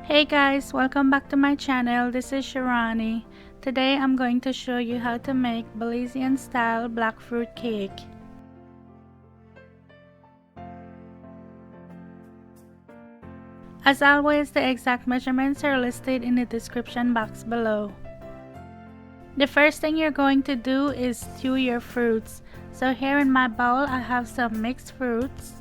Hey guys, welcome back to my channel. This is Shirani. Today I'm going to show you how to make Belizean style black fruit cake. As always, the exact measurements are listed in the description box below. The first thing you're going to do is stew your fruits. So here in my bowl I have some mixed fruits.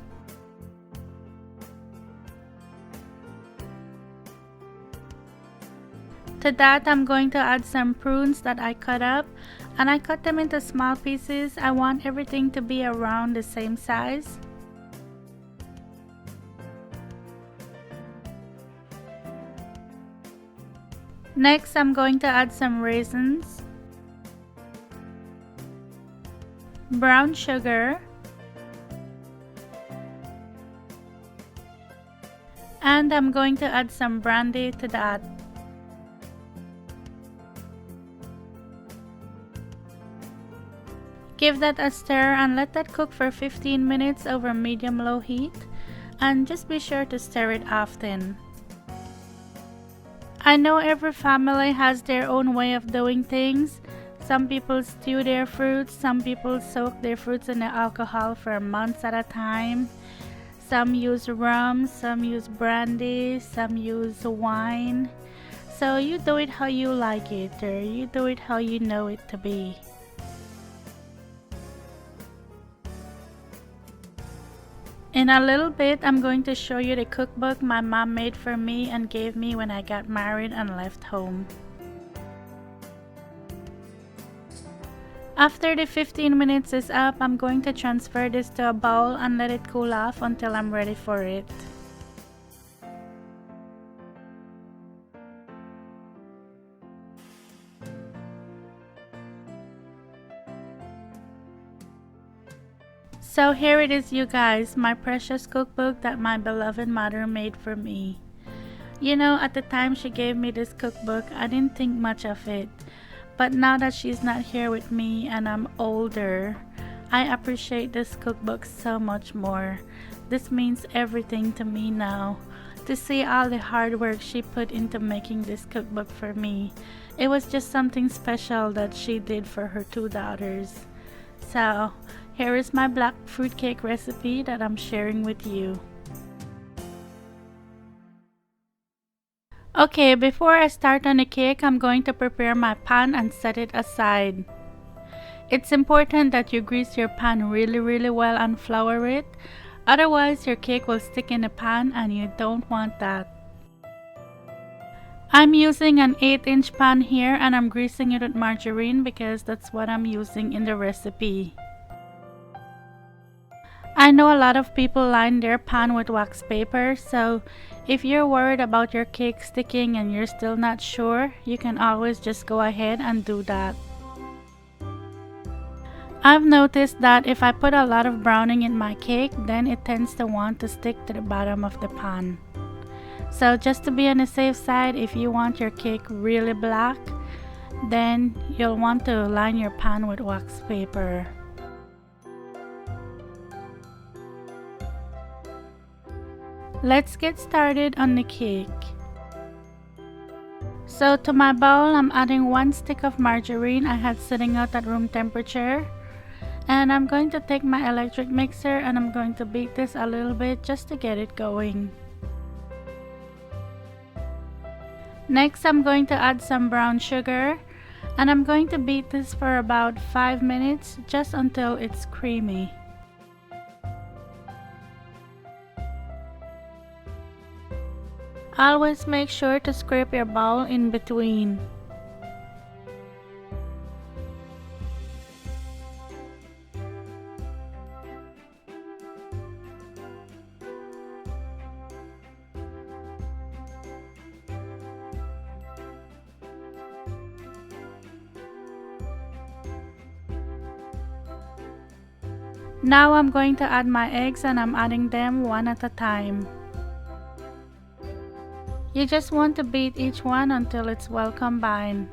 To that, I'm going to add some prunes that I cut up, and I cut them into small pieces. I want everything to be around the same size. Next, I'm going to add some raisins, brown sugar, and I'm going to add some brandy to that. Give that a stir and let that cook for 15 minutes over medium-low heat, and just be sure to stir it often. I know every family has their own way of doing things. Some people stew their fruits, some people soak their fruits in the alcohol for months at a time. Some use rum, some use brandy, some use wine. So you do it how you like it, or you do it how you know it to be. In a little bit, I'm going to show you the cookbook my mom made for me and gave me when I got married and left home. After the 15 minutes is up, I'm going to transfer this to a bowl and let it cool off until I'm ready for it. So here it is, you guys, my precious cookbook that my beloved mother made for me. You know, at the time she gave me this cookbook, I didn't think much of it. But now that she's not here with me and I'm older, I appreciate this cookbook so much more. This means everything to me now. To see all the hard work she put into making this cookbook for me. It was just something special that she did for her two daughters. So, here is my black fruit cake recipe that I'm sharing with you. Okay, before I start on the cake, I'm going to prepare my pan and set it aside. It's important that you grease your pan really well and flour it. Otherwise, your cake will stick in the pan and you don't want that. I'm using an 8-inch pan here and I'm greasing it with margarine because that's what I'm using in the recipe. I know a lot of people line their pan with wax paper, so if you're worried about your cake sticking and you're still not sure, you can always just go ahead and do that. I've noticed that if I put a lot of browning in my cake, then it tends to want to stick to the bottom of the pan. So just to be on the safe side, if you want your cake really black, then you'll want to line your pan with wax paper. Let's get started on the cake. So to my bowl, I'm adding 1 stick of margarine I had sitting out at room temperature. And I'm going to take my electric mixer and I'm going to beat this a little bit just to get it going. Next, I'm going to add some brown sugar. And I'm going to beat this for about 5 minutes just until it's creamy. Always make sure to scrape your bowl in between. Now I'm going to add my eggs and I'm adding them one at a time. You just want to beat each one until it's well combined.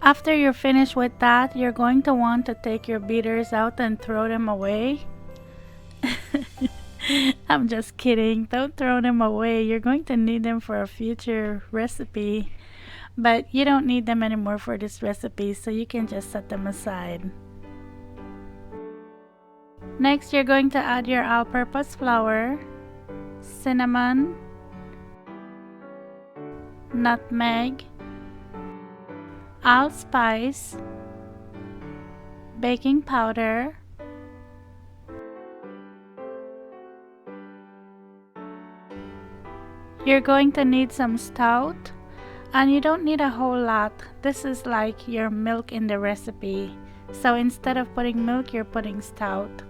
After you're finished with that, you're going to want to take your beaters out and throw them away. I'm just kidding. Don't throw them away. You're going to need them for a future recipe. But you don't need them anymore for this recipe, so you can just set them aside. Next, you're going to add your all-purpose flour, cinnamon, nutmeg, allspice, baking powder, you're going to need some stout, and you don't need a whole lot. This is like your milk in the recipe. So instead of putting milk, you're putting stout.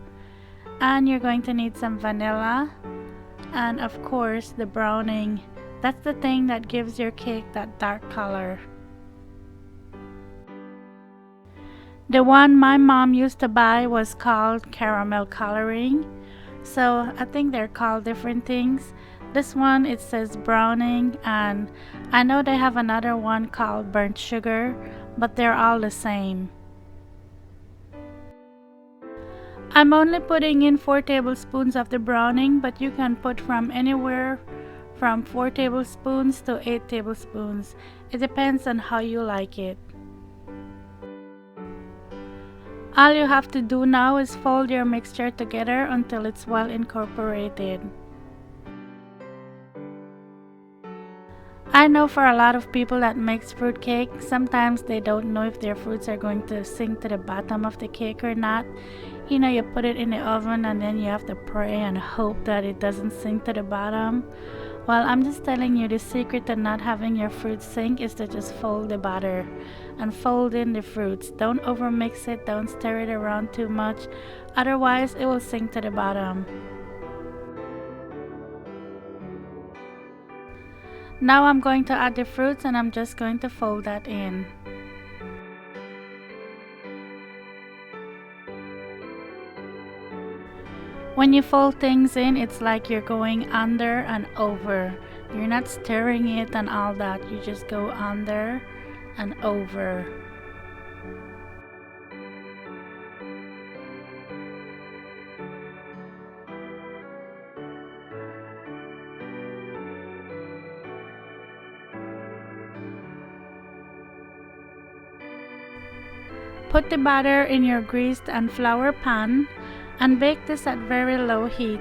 And you're going to need some vanilla, and of course the browning. That's the thing that gives your cake that dark color. The one my mom used to buy was called caramel coloring. So I think they're called different things. This one, it says browning, and I know they have another one called burnt sugar, but they're all the same. I'm only putting in 4 tablespoons of the browning, but you can put from anywhere from 4 tablespoons to 8 tablespoons. It depends on how you like it. All you have to do now is fold your mixture together until it's well incorporated. I know for a lot of people that makes fruitcake, sometimes they don't know if their fruits are going to sink to the bottom of the cake or not. You know, you put it in the oven and then you have to pray and hope that it doesn't sink to the bottom. Well, I'm just telling you, the secret to not having your fruit sink is to just fold the batter and fold in the fruits. Don't overmix it, don't stir it around too much, otherwise it will sink to the bottom. Now I'm going to add the fruits and I'm just going to fold that in. When you fold things in, it's like you're going under and over. You're not stirring it and all that. You just go under and over. Put the batter in your greased and flour pan and bake this at very low heat.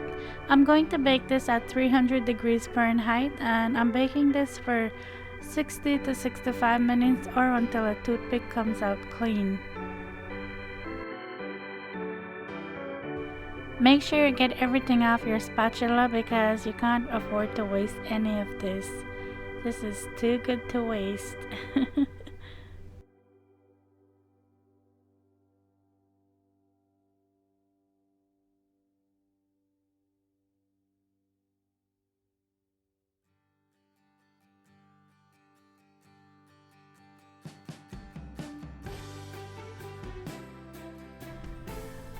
I'm going to bake this at 300 degrees Fahrenheit, and I'm baking this for 60 to 65 minutes or until a toothpick comes out clean. Make sure you get everything off your spatula because you can't afford to waste any of this. This is too good to waste.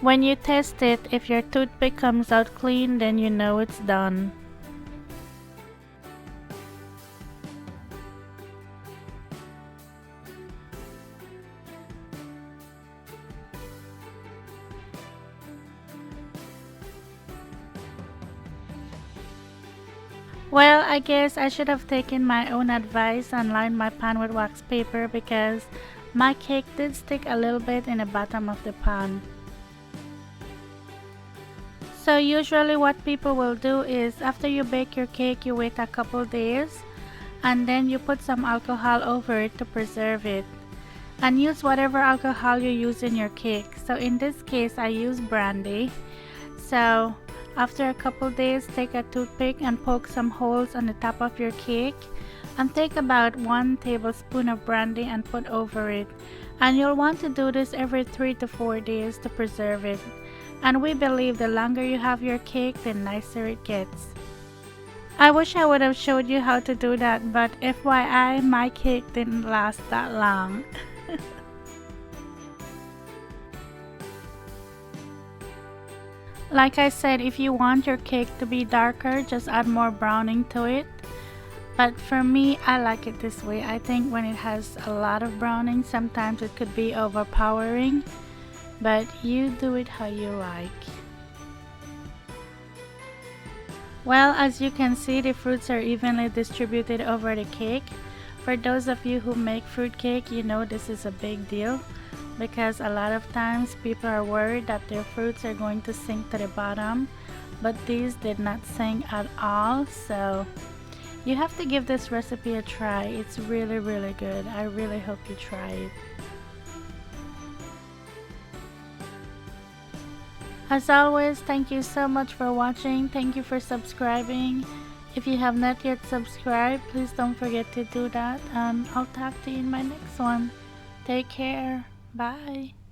When you test it, if your toothpick comes out clean, then you know it's done. Well, I guess I should have taken my own advice and lined my pan with wax paper because my cake did stick a little bit in the bottom of the pan. So usually what people will do is after you bake your cake, you wait a couple days and then you put some alcohol over it to preserve it. And use whatever alcohol you use in your cake. So in this case, I use brandy. So after a couple days, take a toothpick and poke some holes on the top of your cake and take about 1 tablespoon of brandy and put over it. And you'll want to do this every 3 to 4 days to preserve it. And we believe the longer you have your cake, the nicer it gets. I wish I would have showed you how to do that, but FYI, my cake didn't last that long. Like I said, if you want your cake to be darker, just add more browning to it. But for me, I like it this way. I think when it has a lot of browning, sometimes it could be overpowering, but you do it how you like. Well, as you can see, the fruits are evenly distributed over the cake. For those of you who make fruitcake, you know this is a big deal because a lot of times people are worried that their fruits are going to sink to the bottom, but these did not sink at all, so you have to give this recipe a try. It's really, really good. I really hope you try it. As always, thank you so much for watching. Thank you for subscribing. If you have not yet subscribed, please don't forget to do that. And I'll talk to you in my next one. Take care. Bye.